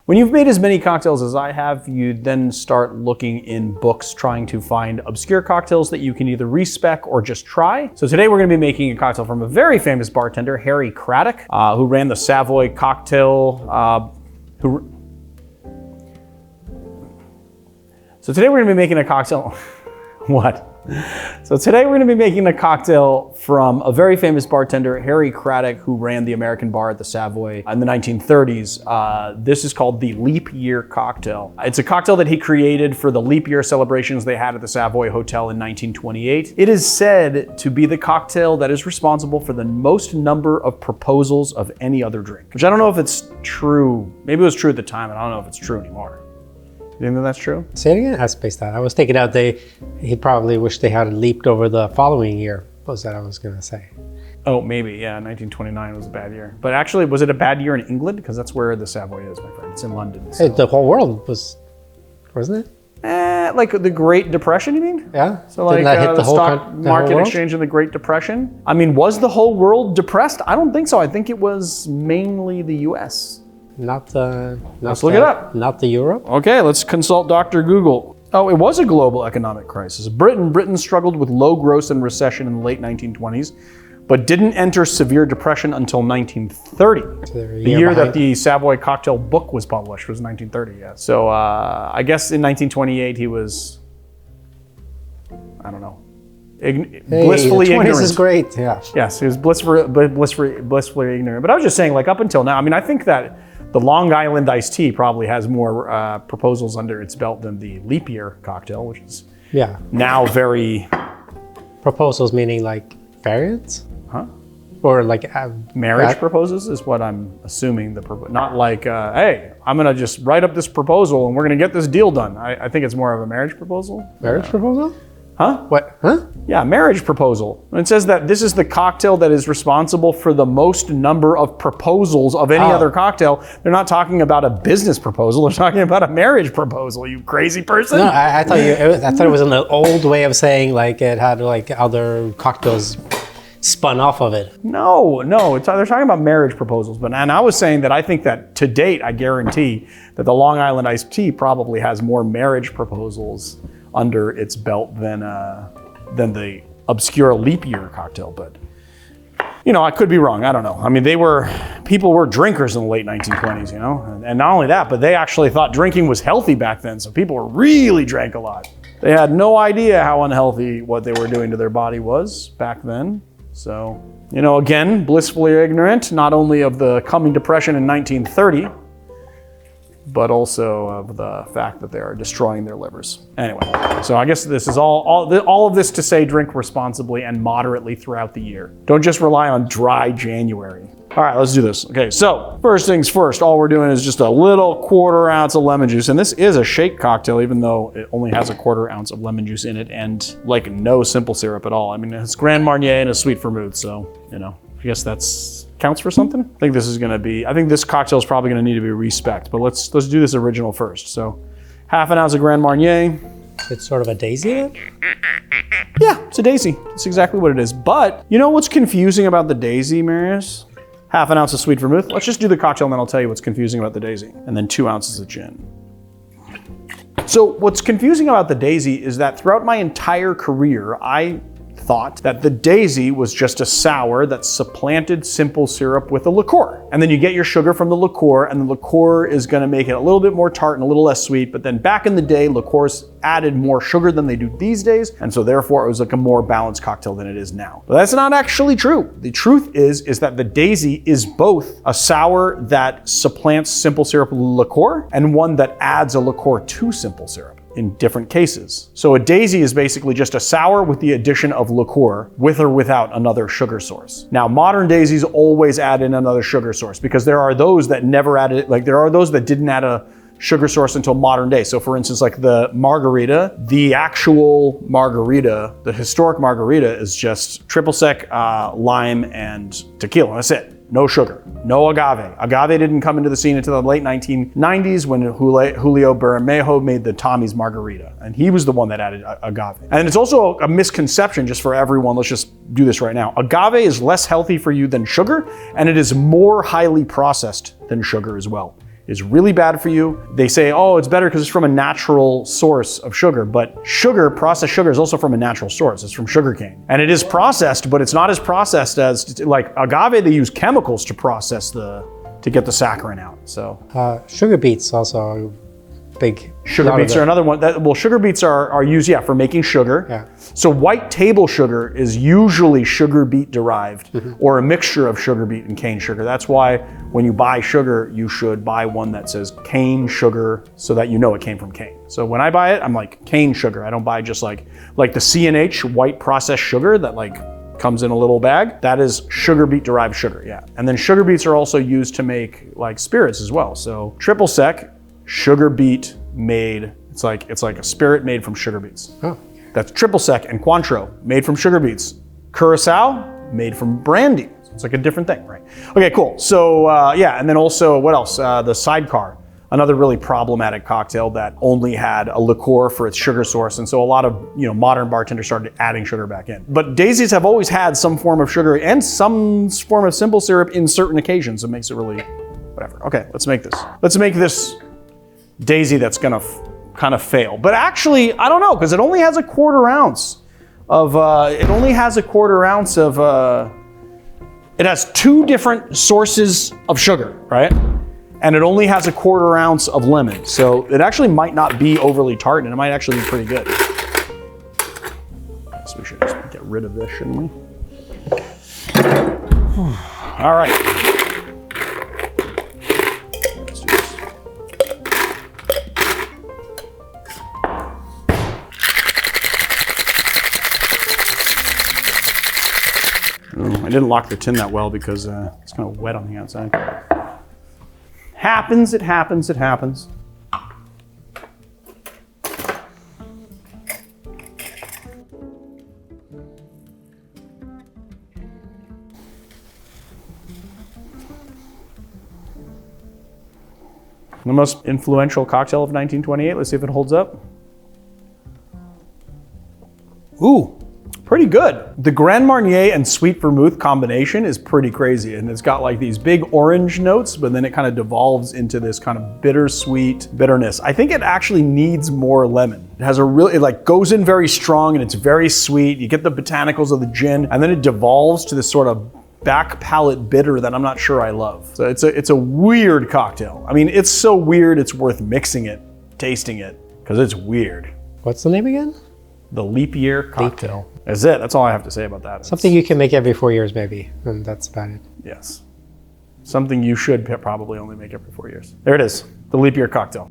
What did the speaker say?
When you've made as many cocktails as I have, you then start looking in books trying to find obscure cocktails that you can either respec or just try. So today we're gonna be making a cocktail from a very famous bartender, Harry Craddock, who ran the Savoy cocktail, So today we're gonna be making a cocktail, what? So today we're gonna be making a cocktail from a very famous bartender, Harry Craddock, who ran the American bar at the Savoy in the 1930s. This is called the Leap Year Cocktail. It's a cocktail that he created for the leap year celebrations they had at the Savoy Hotel in 1928. It is said to be the cocktail that is responsible for the most number of proposals of any other drink, which I don't know if it's true. Maybe it was true at the time, and I don't know if it's true anymore. You think that that's true? Say it again? I spaced out. I was thinking out he probably wished they had leaped over the following year. What was that I was gonna say? Oh, maybe, yeah, 1929 was a bad year. But actually, was it a bad year in England? Because that's where the Savoy is, my friend. It's in London. So. Hey, the whole world was, wasn't it? Like the Great Depression, you mean? Yeah. So like that hit the stock market exchange in the Great Depression? I mean, was the whole world depressed? I don't think so. I think it was mainly the US. Let's look it up. Not the Europe? Okay, let's consult Dr. Google. Oh, it was a global economic crisis. Britain struggled with low growth and recession in the late 1920s, but didn't enter severe depression until 1930. So the year that the Savoy cocktail book was published was 1930, yeah. So I guess in 1928 he was, I don't know, blissfully the 20s ignorant. Is great, yeah. Yes, he was blissfully ignorant. But I was just saying, like up until now, I mean, I think that the Long Island iced tea probably has more proposals under its belt than the Leap Year cocktail, which is now very... Proposals meaning like variants? Huh? Or like... marriage proposals is what I'm assuming. Not like, hey, I'm gonna just write up this proposal and we're gonna get this deal done. I think it's more of a marriage proposal. Marriage proposal? Huh? What? Huh? Yeah, marriage proposal. And it says that this is the cocktail that is responsible for the most number of proposals of any other cocktail. They're not talking about a business proposal. They're talking about a marriage proposal, you crazy person. No, I thought it was an old way of saying like it had like other cocktails spun off of it. No, they're talking about marriage proposals. And I was saying that I think that to date, I guarantee that the Long Island iced tea probably has more marriage proposals under its belt than the obscure Leap Year cocktail, but you know, I could be wrong. I don't know. I mean, people were drinkers in the late 1920s, you know, and not only that, but they actually thought drinking was healthy back then. So people really drank a lot. They had no idea how unhealthy what they were doing to their body was back then. So, you know, again, blissfully ignorant, not only of the coming depression in 1930, but also of the fact that they are destroying their livers. Anyway, so I guess this is all of this to say drink responsibly and moderately throughout the year. Don't just rely on dry January. All right, let's do this. Okay, so first things first, all we're doing is just a little 1/4 ounce of lemon juice. And this is a shake cocktail, even though it only has a 1/4 ounce of lemon juice in it and like no simple syrup at all. I mean, it's Grand Marnier and a sweet vermouth, so, you know, I guess that's counts for something. I think this cocktail is probably gonna need to be respec'd, but let's do this original first. So 1/2 ounce of Grand Marnier. It's sort of a daisy? Yeah, it's a daisy. It's exactly what it is. But you know what's confusing about the daisy, Marius? 1/2 ounce of sweet vermouth. Let's just do the cocktail and then I'll tell you what's confusing about the daisy. And then 2 ounces of gin. So what's confusing about the daisy is that throughout my entire career, I thought that the daisy was just a sour that supplanted simple syrup with a liqueur. And then you get your sugar from the liqueur, and the liqueur is gonna make it a little bit more tart and a little less sweet. But then back in the day, liqueurs added more sugar than they do these days. And so therefore it was like a more balanced cocktail than it is now. But that's not actually true. The truth is that the daisy is both a sour that supplants simple syrup liqueur and one that adds a liqueur to simple syrup in different cases. So a daisy is basically just a sour with the addition of liqueur, with or without another sugar source. Now, modern daisies always add in another sugar source because there are those that never added, like there are those that didn't add a sugar source until modern day. So for instance, like the margarita, the actual margarita, the historic margarita is just triple sec, lime, and tequila. That's it. No sugar, no agave. Agave didn't come into the scene until the late 1990s when Julio Bermejo made the Tommy's Margarita. And he was the one that added agave. And it's also a misconception just for everyone. Let's just do this right now. Agave is less healthy for you than sugar, and it is more highly processed than sugar as well. is really bad for you. They say, oh, it's better because it's from a natural source of sugar, but sugar, processed sugar, is also from a natural source. It's from sugarcane. And it is processed, but it's not as processed as, like agave, they use chemicals to process to get the saccharin out, so. Sugar beets also are big. Sugar beets are another one. Well, sugar beets are used, yeah, for making sugar. Yeah. So white table sugar is usually sugar beet derived, or a mixture of sugar beet and cane sugar. That's why when you buy sugar, you should buy one that says cane sugar so that you know it came from cane. So when I buy it, I'm like cane sugar. I don't buy just like the C&H white processed sugar that like comes in a little bag. That is sugar beet derived sugar, yeah. And then sugar beets are also used to make like spirits as well. So triple sec, sugar beet made, it's like a spirit made from sugar beets. Oh. That's triple sec, and Cointreau made from sugar beets. Curacao made from brandy. It's like a different thing, right? Okay, cool. So yeah, and then also what else? The Sidecar, another really problematic cocktail that only had a liqueur for its sugar source, and so a lot of modern bartenders started adding sugar back in. But daisies have always had some form of sugar and some form of simple syrup in certain occasions. It makes it really whatever. Okay, let's make this. Let's make this daisy that's gonna kind of fail. But actually, I don't know, because it only has a quarter ounce of, it has 2 different sources of sugar, right? And it only has a quarter ounce of lemon. So it actually might not be overly tart, and it might actually be pretty good. So we should just get rid of this, shouldn't we? All right. I didn't lock the tin that well because it's kind of wet on the outside. Happens, it happens, it happens. The most influential cocktail of 1928. Let's see if it holds up. Ooh. Pretty good. The Grand Marnier and sweet vermouth combination is pretty crazy, and it's got like these big orange notes, but then it kind of devolves into this kind of bittersweet bitterness. I think it actually needs more lemon. It has it like goes in very strong and it's very sweet. You get the botanicals of the gin, and then it devolves to this sort of back palate bitter that I'm not sure I love. So it's a weird cocktail. I mean, it's so weird it's worth mixing it, tasting it, because it's weird. What's the name again? The Leap Year cocktail. That's it. That's all I have to say about that. Something you can make every 4 years, maybe, and that's about it. Yes. Something you should probably only make every 4 years. There it is. The Leap Year cocktail.